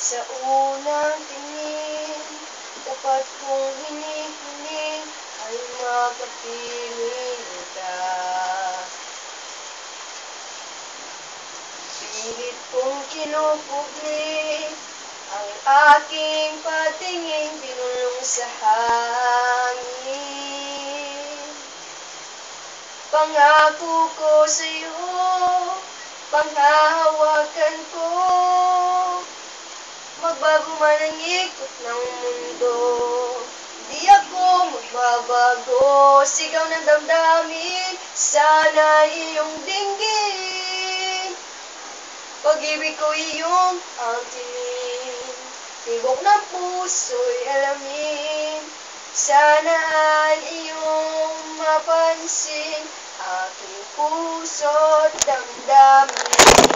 Sa unang tingin, dapat kong hinihiling ay makapiling ka. Pilit kong kinukubli ang aking patingin, binulong sa hangin. Pangako ko sa'yo, panghahawakan ko, magbago man ang ikot ng mundo, di ako magbabago. Sigaw ng damdamin, sana iyong dinggin, pag-ibig ko iyong angkin, tibok ng puso'y alamin, sana ay iyong mapansin aking puso't damdamin.